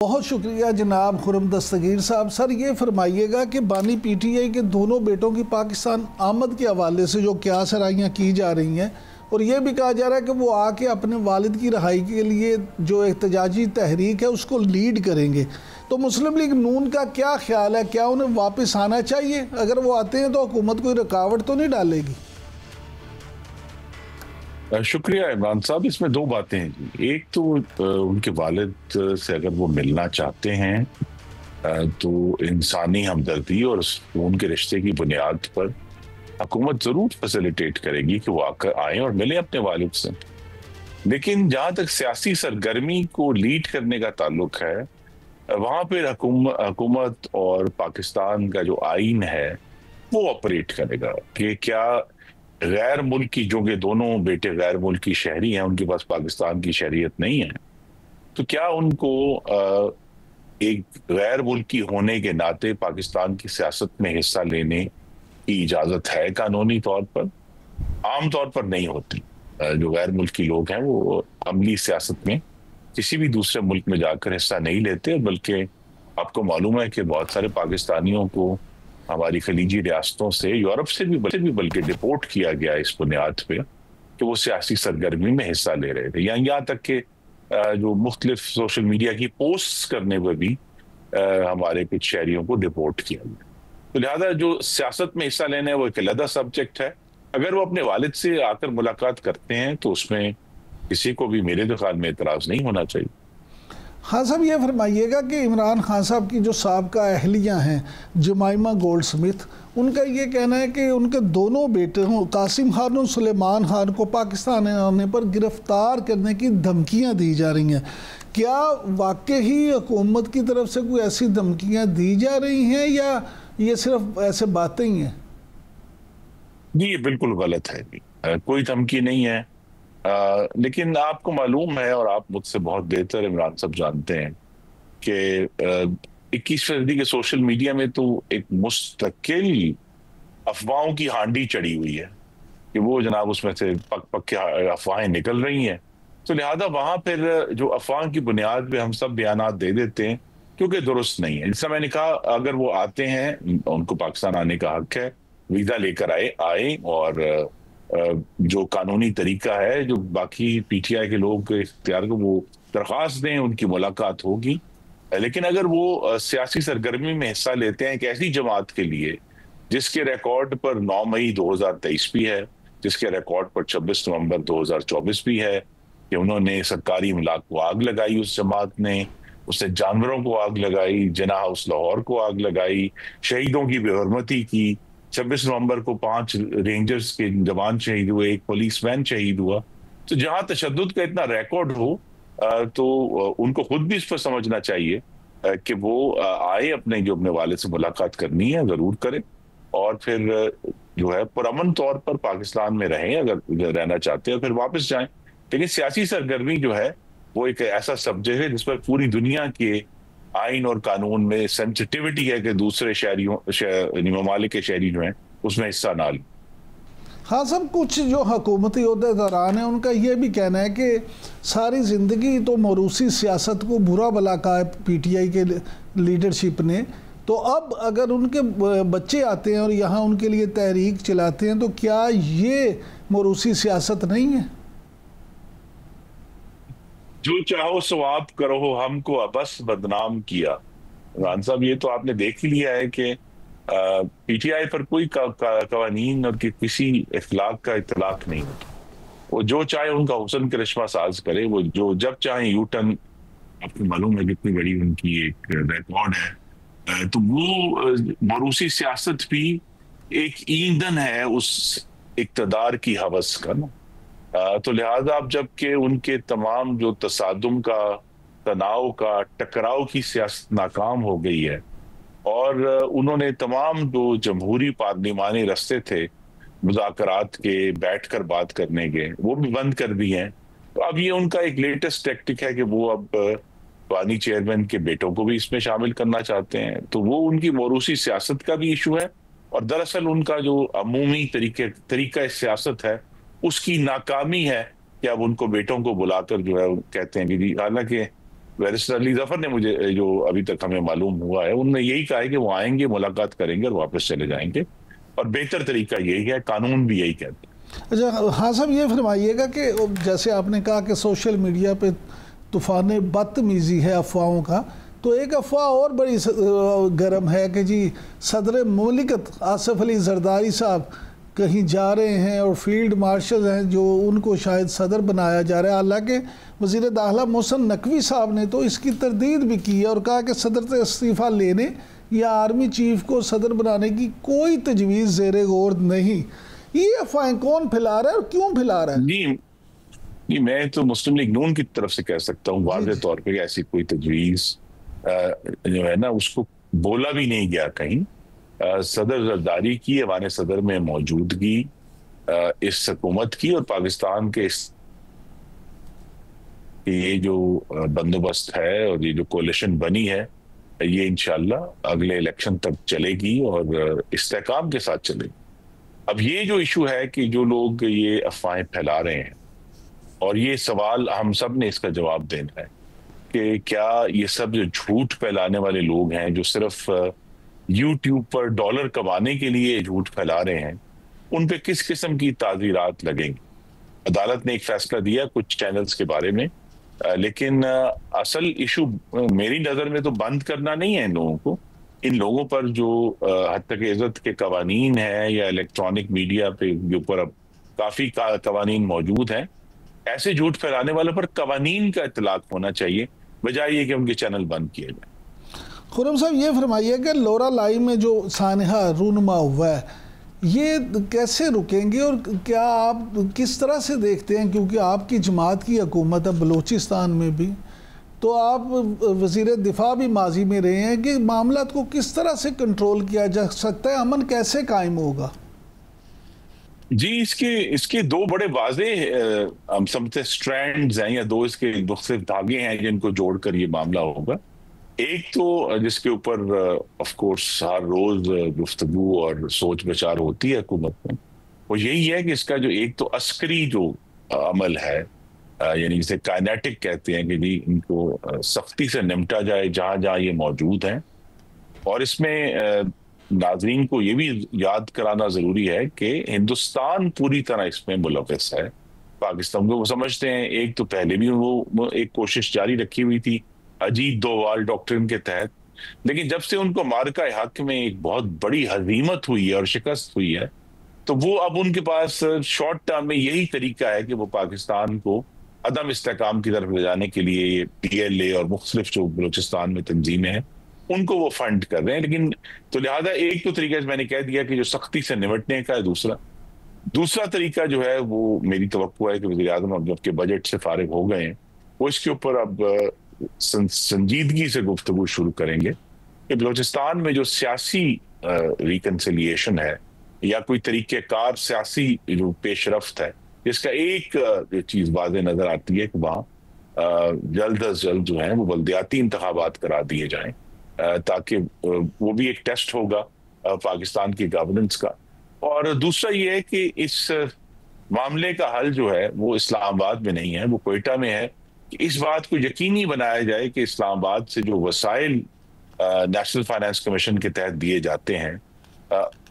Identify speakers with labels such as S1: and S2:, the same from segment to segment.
S1: बहुत शुक्रिया जनाब खुरम दस्तगीर साहब। सर ये फरमाइएगा कि बानी पीटीआई के दोनों बेटों की पाकिस्तान आमद के हवाले से जो क्या सराहियाँ की जा रही हैं और ये भी कहा जा रहा है कि वो आके अपने वालिद की रहाई के लिए जो एहतजाजी तहरीक है उसको लीड करेंगे, तो मुस्लिम लीग नून का क्या ख्याल है? क्या उन्हें वापस आना चाहिए? अगर वो आते हैं तो हुकूमत कोई रुकावट तो नहीं डालेगी?
S2: शुक्रिया इमरान साहब। इसमें दो बातें हैं जी। एक तो उनके वालिद से अगर वो मिलना चाहते हैं तो इंसानी हमदर्दी और उनके रिश्ते की बुनियाद पर हुकूमत जरूर फैसिलिटेट करेगी कि वो आकर आए और मिले अपने वालिद से। लेकिन जहां तक सियासी सरगर्मी को लीड करने का ताल्लुक है, वहां पर हुकूमत और पाकिस्तान का जो आइन है वो ऑपरेट करेगा कि क्या गैर मुल्की, जो कि दोनों बेटे गैर मुल्की शहरी हैं, उनके पास पाकिस्तान की शहरियत नहीं है, तो क्या उनको एक गैर मुल्की होने के नाते पाकिस्तान की सियासत में हिस्सा लेने की इजाजत है? कानूनी तौर पर आम तौर पर नहीं होती। जो गैर मुल्की लोग हैं वो अमली सियासत में किसी भी दूसरे मुल्क में जाकर हिस्सा नहीं लेते, बल्कि आपको मालूम है कि बहुत सारे पाकिस्तानियों को हमारी खलीजी रियासतों से, यूरोप से भी बल्कि डिपोर्ट किया गया इस बुनियाद पे कि वो सियासी सरगर्मी में हिस्सा ले रहे थे। यहाँ तक कि जो मुख्तलिफ सोशल मीडिया की पोस्ट करने पर भी हमारे कुछ शहरियों को डिपोर्ट किया गया। तो लिहाजा जो सियासत में हिस्सा लेने वो एक अलग सब्जेक्ट है। अगर वो अपने वालिद से आकर मुलाकात करते हैं तो उसमें किसी को भी मेरे तो ख्याल में एतराज नहीं होना चाहिए।
S1: हाँ साहब, ये फरमाइएगा कि इमरान खान साहब की जो साबका अहलिया हैं जमाइमा गोल्डस्मिथ, उनका ये कहना है कि उनके दोनों बेटे कासिम खान और सुलेमान खान को पाकिस्तान आने पर गिरफ्तार करने की धमकियां दी जा रही हैं। क्या वाकई ही हुकूमत की तरफ से कोई ऐसी धमकियां दी जा रही हैं या ये सिर्फ ऐसे बातें ही हैं?
S2: जी ये बिल्कुल गलत है, कोई धमकी नहीं है। लेकिन आपको मालूम है और आप मुझसे बहुत बेहतर इमरान साहब जानते हैं कि 21वीं सदी के सोशल मीडिया में तो एक मुस्तकिल अफवाहों की हांडी चढ़ी हुई है कि वो जनाब उसमें से पक पक के अफवाहें निकल रही हैं। तो लिहाजा वहां फिर जो अफवाह की बुनियाद पे हम सब बयानात दे देते हैं क्योंकि दुरुस्त नहीं है। जैसा मैंने कहा, अगर वो आते हैं उनको पाकिस्तान आने का हक है, वीजा लेकर आए और जो कानूनी तरीका है जो बाकी पीटीआई के लोग इख्तियार को, वो दरख्वास्त दें, उनकी मुलाकात होगी। लेकिन अगर वो सियासी सरगर्मी में हिस्सा लेते हैं एक ऐसी जमात के लिए जिसके रिकॉर्ड पर 9 मई 2023 भी है, जिसके रिकॉर्ड पर 26 नवंबर 2024 भी है कि उन्होंने सरकारी इमलाक को आग लगाई, उस जमात ने उससे जानवरों को आग लगाई, जिना हाउस लाहौर को आग लगाई, शहीदों की बेहरमती की। 26 नवंबर को 5 रेंजर्स के जवान शहीद हुए, एक पुलिसमैन शहीद हुआ। तो जहां तशद्दुद का इतना रिकॉर्ड हो तो उनको खुद भी इस पर समझना चाहिए कि वो आए, अपने वालिद से मुलाकात करनी है जरूर करें और फिर जो है पुरअमन तौर पर पाकिस्तान में रहें, अगर रहना चाहते हैं फिर वापस जाएं। लेकिन सियासी सरगर्मी जो है वो एक ऐसा सब्जेक्ट है जिस पर पूरी दुनिया के आइन और कानून में सेंसिटिविटी है कि दूसरे ममालिक के शहरी जो हैं उसमें हिस्सा ना लें।
S1: हाँ सब कुछ जो हुकूमती अहदेदारान है उनका ये भी कहना है कि सारी ज़िंदगी तो मौरूसी सियासत को बुरा भला कहा है पीटीआई के लीडरशिप ने, तो अब अगर उनके बच्चे आते हैं और यहाँ उनके लिए तहरीक चलाते हैं तो क्या ये मौरूसी सियासत नहीं है?
S2: जो चाहो सो आप करो, हमको अबस बदनाम किया। रान साहब ये तो आपने देख ही लिया है कि पीटीआई पर कोई कवानीन और किसी इखलाक का इतलाक नहीं होता। वो जो चाहे उनका हुस्न करिश्मा साज करे, वो जो जब चाहे यू टर्न, आपको मालूम है कितनी बड़ी उनकी एक रिकॉर्ड है। तो वो मरूसी सियासत भी एक ईंधन है उस इक्तदार की हवस का ना। तो लिहाजा अब जबकि उनके तमाम जो तसादुम का, तनाव का, टकराव की सियासत नाकाम हो गई है और उन्होंने तमाम जो जमहूरी पार्लिमानी रस्ते थे मुज़ाकरात के, बैठकर बात करने के, वो भी बंद कर दिए हैं। तो अब ये उनका एक लेटेस्ट टैक्टिक है कि वो अब बानी चेयरमैन के बेटों को भी इसमें शामिल करना चाहते हैं। तो वो उनकी मौरूसी सियासत का भी इशू है और दरअसल उनका जो अमूमी तरीका सियासत है उसकी नाकामी है कि अब उनको बेटों को बुलाकर जो है कहते हैं कि हालांकि बैरिस्टर अली जफर ने मुझे जो अभी तक हमें मालूम हुआ है, उन्होंने यही कहा है कि वो आएंगे, मुलाकात करेंगे और वापस चले जाएंगे, और बेहतर तरीका यही है, कानून भी यही कहता है।
S1: अच्छा हाँ साहब, ये फरमाइएगा कि जैसे आपने कहा कि सोशल मीडिया पे तूफ़ान बदतमीज़ी है अफवाहों का, तो एक अफवाह और बड़ी गर्म है कि जी सदर मुमलिकत आसिफ अली जरदारी साहब कहीं जा रहे हैं और फील्ड मार्शल हैं जो उनको शायद सदर बनाया जा रहा है। हालांकि वज़ीर दाखिला मोहसिन नकवी साहब ने तो इसकी तरदीद भी की है और कहा कि सदर से इस्तीफ़ा लेने या आर्मी चीफ को सदर बनाने की कोई तजवीज़ ज़ेरे गौर नहीं। ये अफवाहें कौन फैला रहा है और क्यों फैला रहा है?
S2: जी मैं तो मुस्लिम लीग नून की तरफ से कह सकता हूँ वाज़ेह तौर पे, ऐसी कोई तजवीज़ जो है ना उसको बोला भी नहीं गया कहीं। सदर जरदारी की ऐवान सदर में मौजूदगी इस हुकूमत की और पाकिस्तान के ये जो बंदोबस्त है और ये जो कोलिशन बनी है, ये इंशाल्लाह अगले इलेक्शन तक चलेगी और इस्तेहकाम के साथ चलेगी। अब ये जो इशू है कि जो लोग ये अफवाहें फैला रहे हैं, और ये सवाल हम सब ने इसका जवाब देना है कि क्या ये सब जो झूठ फैलाने वाले लोग हैं, जो सिर्फ यूट्यूब पर डॉलर कमाने के लिए झूठ फैला रहे हैं, उन पे किस किस्म की ताज़ीरात लगेंगी। अदालत ने एक फैसला दिया कुछ चैनल्स के बारे में, लेकिन असल इशू मेरी नज़र में तो बंद करना नहीं है इन लोगों को। इन लोगों पर जो हद तक इज़्ज़त के कवानीन है या इलेक्ट्रॉनिक मीडिया पे के ऊपर अब काफ़ी कवानीन मौजूद हैं, ऐसे झूठ फैलाने वालों पर कवानीन का इतलाक होना चाहिए, बजाय ये कि उनके चैनल बंद किए जाए।
S1: खुर्रम साहब ये फरमाइए कि लोरा लाई में जो सानहा रूनुमा हुआ है, ये कैसे रुकेंगे और क्या आप किस तरह से देखते हैं, क्योंकि आपकी जमात की हुकूमत है बलूचिस्तान में भी, तो आप वज़ीर दिफा भी माजी में रहे हैं, कि मामला को किस तरह से कंट्रोल किया जा सकता है, अमन कैसे कायम होगा?
S2: जी इसके दो बड़े वाज़े हम समझते स्ट्रैंड्स हैं, या दो इसके मुख्तलिफ धागे हैं जिनको जोड़कर ये मामला होगा। एक तो जिसके ऊपर ऑफ कोर्स हर रोज गुफ्तगू और सोच विचार होती है हुकूमत में, वो यही है कि इसका जो एक तो अस्करी जो अमल है, यानी जिसे काइनेटिक कहते हैं, कि जी इनको सख्ती से निपटा जाए जहां जहां ये मौजूद हैं। और इसमें नाजरीन को ये भी याद कराना जरूरी है कि हिंदुस्तान पूरी तरह इसमें मुलव्वस है। पाकिस्तान को वो समझते हैं, एक तो पहले भी वो एक कोशिश जारी रखी हुई थी अजीत दोवाल डॉक्ट्रिन के तहत, लेकिन जब से उनको मार्का हक में एक बहुत बड़ी हजीमत हुई है और शिकस्त हुई है, तो वो अब उनके पास शॉर्ट टर्म में यही तरीका है कि वो पाकिस्तान को अदम इस्तेहकाम की तरफ ले जाने के लिए PLA और मुख्तलिफ जो बलूचिस्तान में तंजीमें हैं उनको वो फंड कर रहे हैं। लेकिन तो लिहाजा एक तो तरीका मैंने कह दिया कि जो सख्ती से निपटने का है, दूसरा तरीका जो है वो मेरी तवक्को है कि वज़ीर आज़म अब जबकि बजट से फारिग हो गए हैं, वो इसके ऊपर अब संजीदगी से गुफ्तगू शुरू करेंगे कि बलूचिस्तान में जो सियासी रिकन्सिलिएशन है या कोई तरीक़ेकार सियासी जो पेशरफ्त है, इसका एक चीज वाज़ेह नजर आती है कि वहाँ जल्द अज जल्द जो है वो बल्दियाती इंतखाबात करा दिए जाएं, ताकि वो भी एक टेस्ट होगा पाकिस्तान की गवर्नेंस का। और दूसरा ये है कि इस मामले का हल जो है वो इस्लामाबाद में नहीं है, वो कोयटा में है। कि इस बात को यकीनी बनाया जाए कि इस्लामाबाद से जो वसाइल नेशनल फाइनेंस कमीशन के तहत दिए जाते हैं,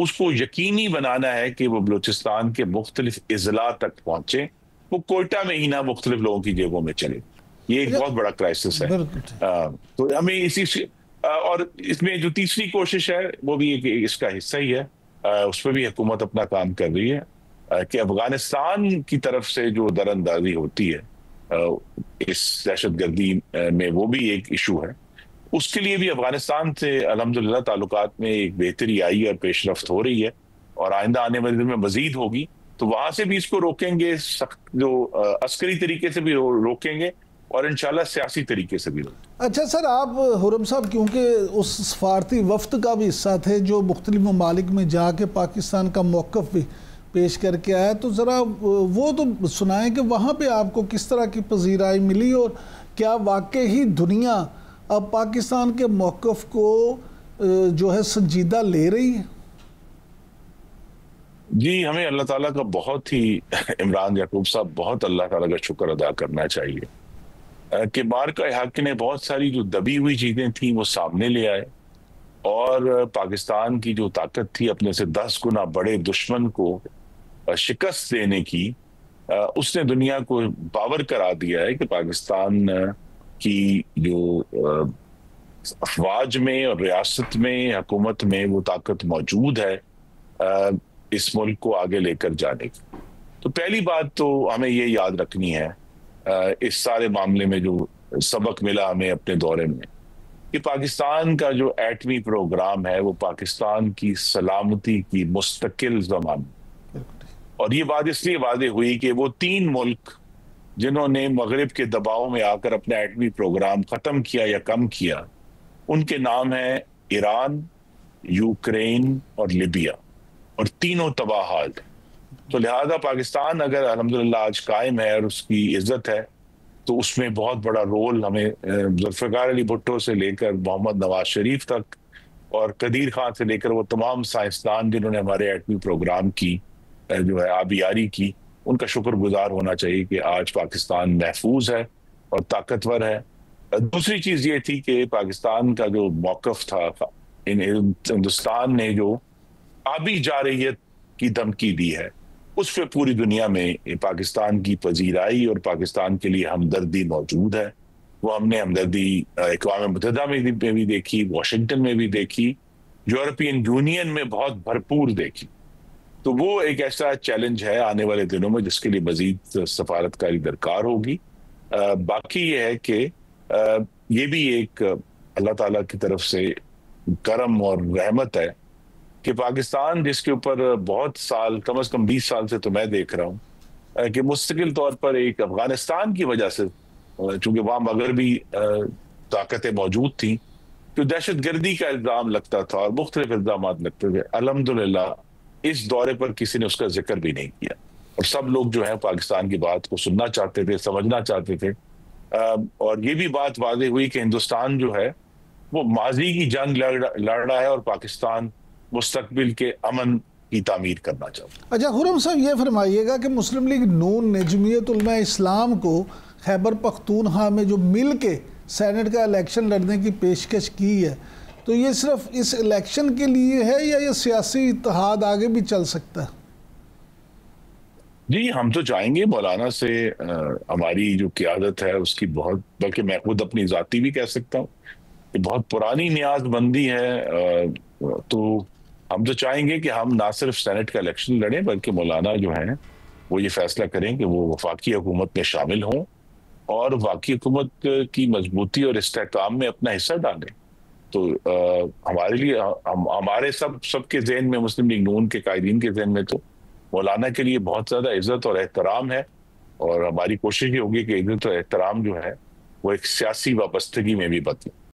S2: उसको यकीनी बनाना है कि वो बलूचिस्तान के मुख्तलिफ इजला तक पहुंचे, वो कोयटा में ही ना मुख्तलिफ लोगों की जेबों में चले। ये एक बहुत बड़ा क्राइसिस है। तो हमें इसी और इसमें जो तीसरी कोशिश है वो भी इसका हिस्सा ही है, उस पर भी हुकूमत अपना काम कर रही है कि अफगानिस्तान की तरफ से जो दरअंदाजी होती है इस दहशतगर्दी में, वो भी एक इशू है। उसके लिए भी अफगानिस्तान से अल्हम्दुलिल्लाह ताल्लुकात में एक बेहतरी आई और पेशरफ्त हो रही है, और आइंदा आने वाले दिन में मजीद होगी। तो वहां से भी इसको रोकेंगे, जो अस्करी तरीके से भी रोकेंगे और इंशाल्लाह सियासी तरीके से भी रोकेंगे।
S1: अच्छा सर, आप हुर्रम साहब क्योंकि उस सफारती वफ्द का भी हिस्सा थे जो मुख्तलिफ ममालिक में जाके पाकिस्तान का मौक़िफ़ भी पेश करके आया, तो ज़रा वो तो सुनाएं कि वहाँ पे आपको किस तरह की पजीराई मिली और क्या वाकई ही दुनिया अब पाकिस्तान के मौक़िफ़ को जो है संजीदा ले रही है?
S2: जी, हमें अल्लाह ताला का बहुत ही इमरान याकूब साहब बहुत अल्लाह ताला का शुक्र अदा करना चाहिए कि बारका हक ने बहुत सारी जो दबी हुई चीजें थी वो सामने ले आए, और पाकिस्तान की जो ताकत थी अपने से 10 गुना बड़े दुश्मन को शिकस्त देने की, उसने दुनिया को बावर करा दिया है कि पाकिस्तान की जो अफवाज में और रियासत में, हुकूमत में वो ताकत मौजूद है इस मुल्क को आगे लेकर जाने की। तो पहली बात तो हमें ये याद रखनी है इस सारे मामले में, जो सबक मिला हमें अपने दौरे में, कि पाकिस्तान का जो एटमी प्रोग्राम है वो पाकिस्तान की सलामती की मुस्तकिल जमान, और ये बात इसलिए वादे हुई कि वो 3 मुल्क जिन्होंने मगरिब के दबाव में आकर अपना एटमी प्रोग्राम खत्म किया या कम किया, उनके नाम है ईरान, यूक्रेन और लिबिया, और तीनों तबाह हाल है। तो लिहाजा पाकिस्तान अगर अल्हम्दुलिल्लाह आज कायम है और उसकी इज्जत है, तो उसमें बहुत बड़ा रोल हमें जुल्फ़िकार अली भुट्टो से लेकर मोहम्मद नवाज शरीफ तक और कदीर खान से लेकर वो तमाम साइंसदान जिन्होंने हमारे एटमी प्रोग्राम की जो है आबियारी की, उनका शुक्रगुजार होना चाहिए कि आज पाकिस्तान महफूज है और ताकतवर है। दूसरी चीज ये थी कि पाकिस्तान का जो मौकफ था, हिंदुस्तान ने जो आबी जारहियत की धमकी दी है, उस पर पूरी दुनिया में पाकिस्तान की पजीराई और पाकिस्तान के लिए हमदर्दी मौजूद है। वो हमने हमदर्दी अक़वाम मुत्तहिदा में भी देखी, वाशिंगटन में भी देखी, यूरोपियन यूनियन में बहुत भरपूर देखी। तो वो एक ऐसा चैलेंज है आने वाले दिनों में जिसके लिए मजीद सफारतकारी दरकार होगी। बाकी ये है कि ये भी एक अल्लाह ताला की तरफ से करम और रहमत है कि पाकिस्तान, जिसके ऊपर बहुत साल, कम से कम 20 साल से तो मैं देख रहा हूँ कि मुस्तकिल तौर पर एक अफगानिस्तान की वजह से, चूंकि वहां मगरबी ताकतें मौजूद थी, तो दहशत गर्दी का इल्जाम लगता था और मुख्तलिफ इल्जाम लगते थे, अल्हम्दुलिल्लाह इस दौरे पर किसी ने उसका जिक्र भी नहीं किया, और सब लोग जो है पाकिस्तान की बात को सुनना चाहते थे, समझना चाहते थे। और ये भी बात वाज़ेह हुई कि हिंदुस्तान जो है वो माजी की जंग लड़ रहा है और पाकिस्तान मुस्तकबिल के अमन की तामीर करना चाहता है।
S1: अच्छा खुर्रम साहब, ये फरमाइएगा कि मुस्लिम लीग नून ने जमीयत उलमा इस्लाम को खैबर पख्तूनख्वा में जो मिल के सेनेट का इलेक्शन लड़ने की पेशकश की है, तो ये सिर्फ इस इलेक्शन के लिए है या ये सियासी इत्तेहाद आगे भी चल सकता है?
S2: जी, हम तो चाहेंगे मौलाना से हमारी जो क़ियादत है उसकी बहुत, बल्कि मैं खुद अपनी ज़ाती भी कह सकता हूँ कि बहुत पुरानी नियाज़मंदी है। तो हम तो चाहेंगे कि हम ना सिर्फ सेनेट का इलेक्शन लड़ें, बल्कि मौलाना जो है वो ये फैसला करें कि वो वफाकी हुकूमत में शामिल हों और वफाकी हुकूमत की मजबूती और इस्तेहकाम में अपना हिस्सा डालें। तो हमारे लिए, हमारे सबके जहन में, मुस्लिम लीग नून के कायदीन के जहन में तो मौलाना के लिए बहुत ज्यादा इज्जत और एहतराम है, और हमारी कोशिश ये होगी कि इज्जत और एहतराम जो है वो एक सियासी वाबस्तगी में भी बदले।